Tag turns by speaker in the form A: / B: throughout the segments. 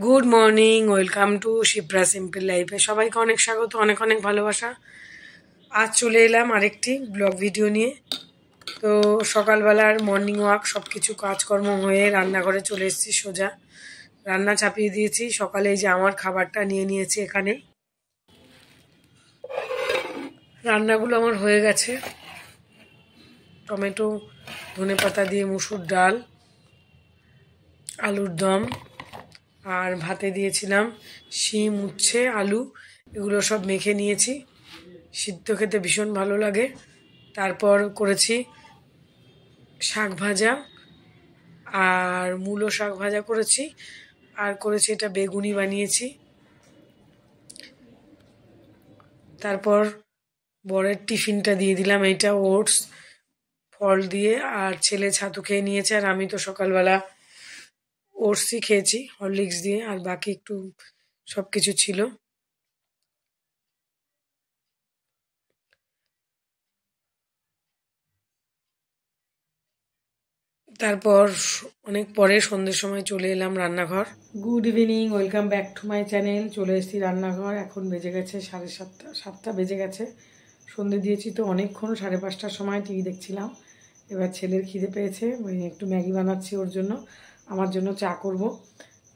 A: Good morning, welcome to Shipra simple লাইফে সবাইকে অনেক স্বাগত, অনেক অনেক ভালোবাসা। আজ চলে এলাম আরেকটি ব্লগ ভিডিও নিয়ে। তো সকালবেলার মর্নিং ওয়াক সব কিছু কাজকর্ম হয়ে রান্নাঘরে চলে এসেছি, সোজা রান্না চাপিয়ে দিয়েছি। সকালে এই যে আমার খাবারটা নিয়ে নিয়েছি এখানে। রান্নাগুলো আমার হয়ে গেছে। টমেটো ধনেপাতা দিয়ে মুসুর ডাল, আলুর দম, আর ভাতে দিয়েছিলাম শিম, উচ্ছে, আলু, এগুলো সব মেখে নিয়েছি। সিদ্ধ খেতে ভীষণ ভালো লাগে। তারপর করেছি শাক ভাজা, আর মূলো শাক ভাজা করেছি, আর করেছি এটা বেগুনি বানিয়েছি। তারপর বরের টিফিনটা দিয়ে দিলাম, এইটা ওটস ফল দিয়ে, আর ছেলে ছাতু খেয়ে নিয়েছে, আর আমি তো সকালবেলা ওটসই খেয়েছি হরলিক্স দিয়ে, আর বাকি একটু সব কিছু ছিল। তারপর অনেক পরে সন্ধ্যের সময় চলে এলাম রান্নাঘর। Good evening, welcome back to my channel. চলে এসেছি রান্নাঘর। এখন বেজে গেছে 7:30, 7টা বেজে গেছে। সন্ধ্যে দিয়েছি তো অনেকক্ষণ, 5:30টার সময় টিভি দেখছিলাম। এবার ছেলের খিদে পেয়েছে, একটু ম্যাগি বানাচ্ছি ওর জন্য, আমার জন্য চা করব।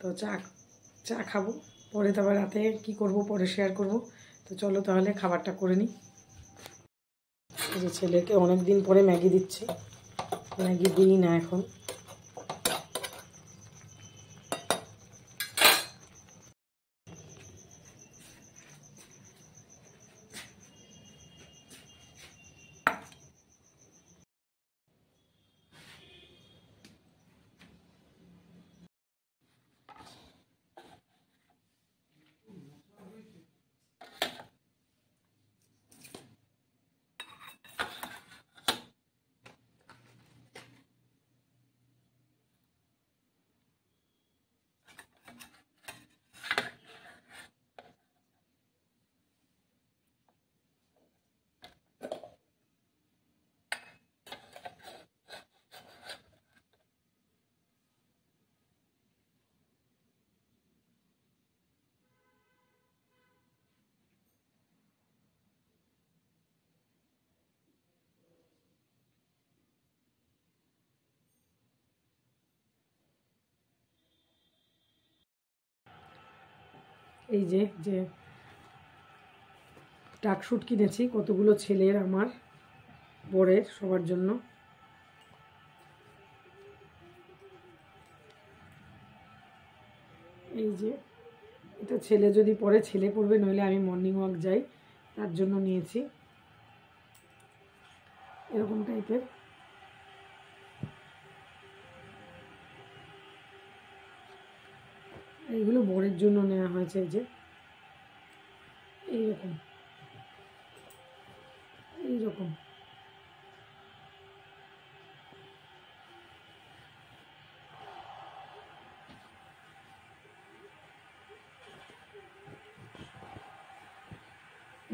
A: তো চা খাবো, পরে তারপর রাতে কি করব পরে শেয়ার করব। তো চলো তাহলে খাবারটা করে নিই। এই যে ছেলেকে অনেক দিন পরে ম্যাগি দিচ্ছি, ম্যাগি দিই না এখন। এই যে যে টাকশুট কিনেছি কতগুলো ছেলের, আমার বরের, সবার জন্য। এই যে এটা ছেলে যদি পরে, ছেলে পড়বে, নইলে আমি মর্নিং ওয়াক যাই তার জন্য নিয়েছি এরকম টাইপের। এইগুলো বরের জন্য নেওয়া হয়েছে। এই যে এইরকম এইরকম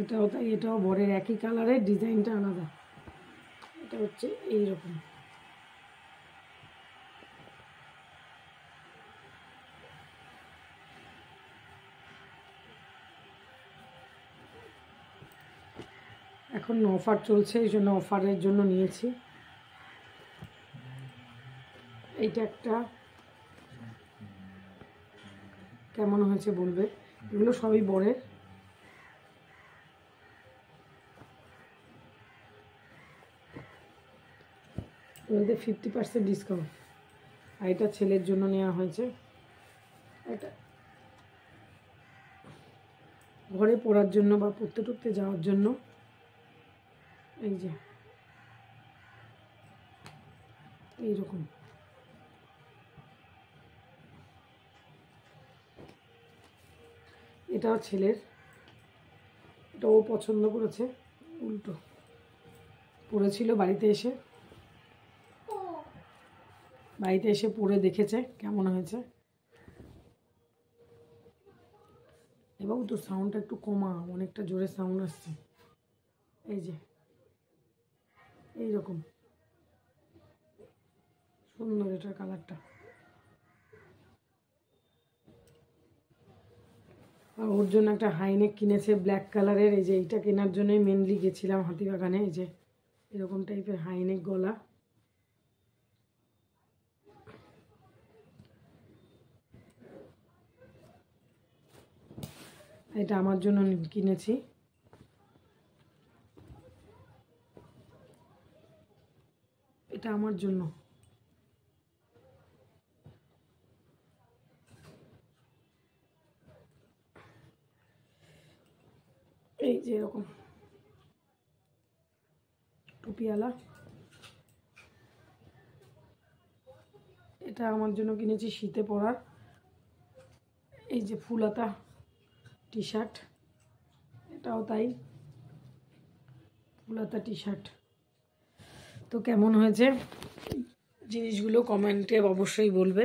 A: এটাও তাই, এটাও বরের, একই কালারের, ডিজাইনটা আলাদা। এটা হচ্ছে এইরকম। এখন অফার চলছে, এই জন্য অফারের জন্য নিয়েছি। এইটা একটা কেমন হয়েছে বলবে। এগুলো সবই বরের। এদের 50% ডিসকাউন্ট। আর এটা ছেলের জন্য নেওয়া হয়েছে। এটা ঘরে পড়ার জন্য বা পড়তে টড়তে যাওয়ার জন্য। এই যে এইরকম। এটাও ছেলের, এটা ও পছন্দ করেছে। উল্টো পড়েছিল, বাড়িতে এসে পড়ে দেখেছে কেমন হয়েছে। এবং তো সাউন্ডটা একটু কমা, অনেকটা জোরে সাউন্ড আসছে। এই যে এইরকম সুন্দর এটার কালারটা। আর ওর জন্য একটা হাইনেক কিনেছে ব্ল্যাক কালারের। এই যে এইটা কেনার জন্যই মেনলি গেছিলাম হাতিবাগানে। এই যে এরকম টাইপের হাইনেক গলা। এটা আমার জন্য কিনেছি। এটা আমার জন্য। এই যে এরকম টুপিওয়ালা, এটা আমার জন্য কিনেছি শীতে পরার। এই যে ফুলহাতা টি শার্ট, এটাও তাই, ফুলহাতা টি শার্ট। তো কেমন হয়েছে জিনিসগুলো কমেন্টে অবশ্যই বলবে।